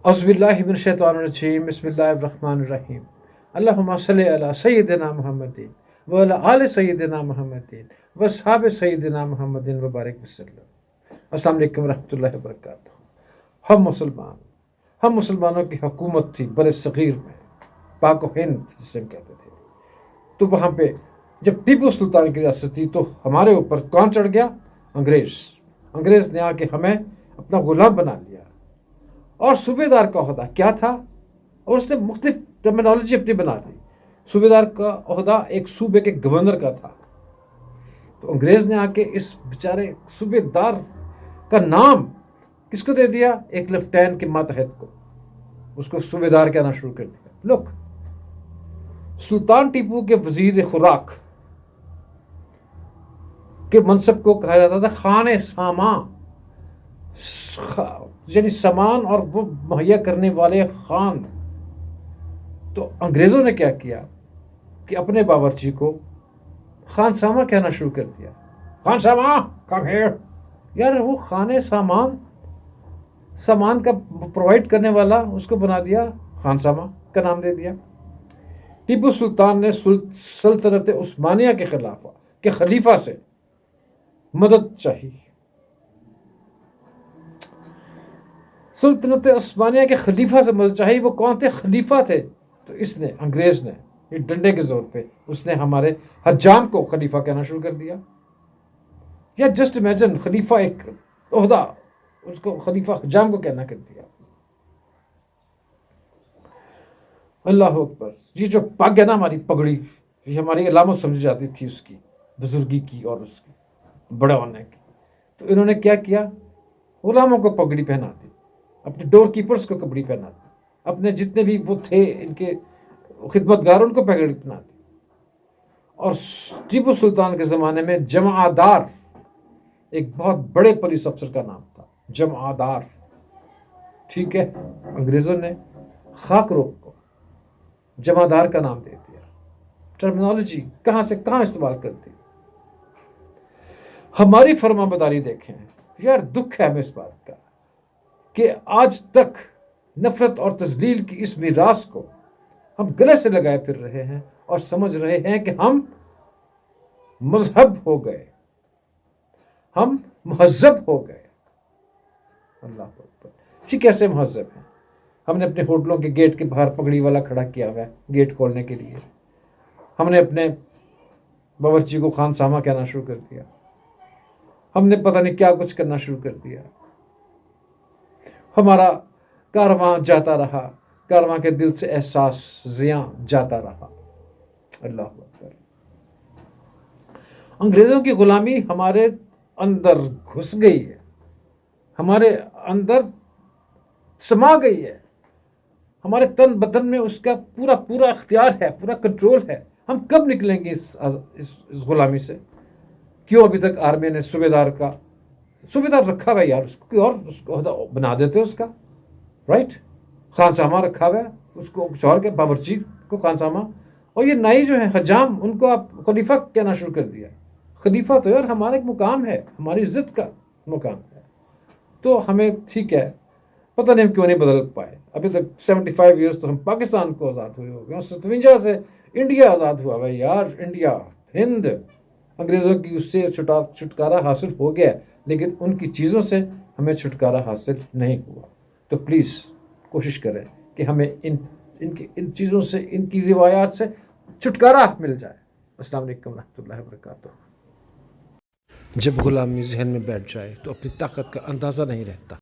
اعوذ باللہ من الشیطان الرجیم، بسم اللہ الرحمن الرحیم، اللہم صلی علی سیدنا محمد و علی آل سیدنا محمد و اصحاب سیدنا محمد وبارک وسلم۔ السلام علیکم ورحمۃ اللہ وبرکاتہ۔ ہم مسلمانوں کی حکومت تھی بر صغیر میں، پاک و ہند جسے ہم کہتے تھے، تو وہاں پہ جب ٹیپو سلطان کی ریاست تھی تو ہمارے اوپر کون چڑھ گیا؟ انگریز نے آ کے ہمیں اپنا غلام بنا لیا، اور صوبے دار کا عہدہ کیا تھا، اور اس نے مختلف ٹرمینالوجی اپنی بنا دی۔ صوبے دار کا عہدہ ایک صوبے کے گورنر کا تھا، تو انگریز نے آ کے اس بیچارے صوبے دار کا نام کس کو دے دیا؟ ایک لیفٹیننٹ کے ماتحت کو، اس کو صوبے دار کہنا شروع کر دیا۔ لوک، سلطان ٹیپو کے وزیر خوراک کے منصب کو کہا جاتا تھا خان سامان، یعنی سامان اور وہ مہیا کرنے والے خان۔ تو انگریزوں نے کیا کیا کہ اپنے باورچی کو خان ساما کہنا شروع کر دیا۔ خان ساما کم ہیئر، یار وہ خان سامان کا پرووائڈ کرنے والا، اس کو بنا دیا خان ساما کا نام دے دیا۔ ٹیپو سلطان نے سلطنت عثمانیہ کے خلیفہ سے مدد چاہی۔ سلطنت عثمانیہ کے خلیفہ سے مدد چاہی، وہ کون تھے؟ خلیفہ تھے۔ تو اس نے، انگریز نے، یہ ڈنڈے کے زور پہ اس نے ہمارے حجام کو خلیفہ کہنا شروع کر دیا۔ یا جسٹ امیجن، خلیفہ ایک عہدہ، اس کو خلیفہ حجام کو کہنا کر دیا۔ اللہ اکبر۔ یہ جو پگ ہے نا ہماری پگڑی، یہ ہماری علامت سمجھی جاتی تھی اس کی بزرگی کی اور اس کی بڑے ہونے کی۔ تو انہوں نے کیا کیا؟ غلاموں کو پگڑی پہنا دی، اپنے ڈور کیپرز کو پگڑی پہنا دی، اپنے جتنے بھی وہ تھے ان کے خدمتگار ان کو پگڑی پہنا دی۔ اور ٹیپو سلطان کے زمانے میں جمعدار ایک بہت بڑے پولیس افسر کا نام تھا، جمعدار۔ ٹھیک ہے، انگریزوں نے خاکرو کو جمعدار کا نام دے دیا۔ ٹرمینالوجی کہاں سے کہاں استعمال کرتی۔ ہماری فرما برداری دیکھیں یار، دکھ ہے ہمیں اس بات کا کہ آج تک نفرت اور تذلیل کی اس میراث کو ہم گلے سے لگائے پھر رہے ہیں اور سمجھ رہے ہیں کہ ہم مذہب ہو گئے، ہم مہذب ہو گئے۔ اللہ اکبر، یہ کیسے مہذب ہیں؟ ہم نے اپنے ہوٹلوں کے گیٹ کے باہر پگڑی والا کھڑا کیا ہوا ہے گیٹ کھولنے کے لیے، ہم نے اپنے باورچی کو خان ساما کہنا شروع کر دیا، ہم نے پتہ نہیں کیا کچھ کرنا شروع کر دیا۔ ہمارا کارواں جاتا رہا، کارواں کے دل سے احساس زیاں جاتا رہا۔ اللہ اکبر۔ انگریزوں کی غلامی ہمارے اندر گھس گئی ہے، ہمارے اندر سما گئی ہے، ہمارے تن بدن میں اس کا پورا اختیار ہے، پورا کنٹرول ہے۔ ہم کب نکلیں گے اس غلامی سے؟ کیوں ابھی تک آرمی نے صوبے دار رکھا ہوا ہے یار، اس کو کوئی اور اس کو عہدہ بنا دیتے اس کا، رائٹ؟ خان ساما رکھا ہوا ہے، اس کو کچھ اور کے باورچی کو خان ساما، اور یہ نئی جو ہے حجام، ان کو آپ خلیفہ کہنا شروع کر دیا۔ خلیفہ تو یار ہمارا ایک مقام ہے، ہماری عزت کا مقام ہے۔ تو ہمیں ٹھیک ہے، پتہ نہیں ہم کیوں نہیں بدل پائے ابھی تک 75 ایئرس تو ہم پاکستان کو آزاد ہوئے ہو گئے، 57 سے انڈیا آزاد ہوا بھائی یار، انڈیا، ہند، انگریزوں کی اس سے چھٹکارا حاصل ہو گیا، لیکن ان کی چیزوں سے ہمیں چھٹکارا حاصل نہیں ہوا۔ تو پلیز کوشش کریں کہ ہمیں ان چیزوں سے، ان کی روایات سے چھٹکارا مل جائے۔ السلام علیکم ورحمۃ اللہ وبرکاتہ۔ جب غلامی ذہن میں بیٹھ جائے تو اپنی طاقت کا اندازہ نہیں رہتا۔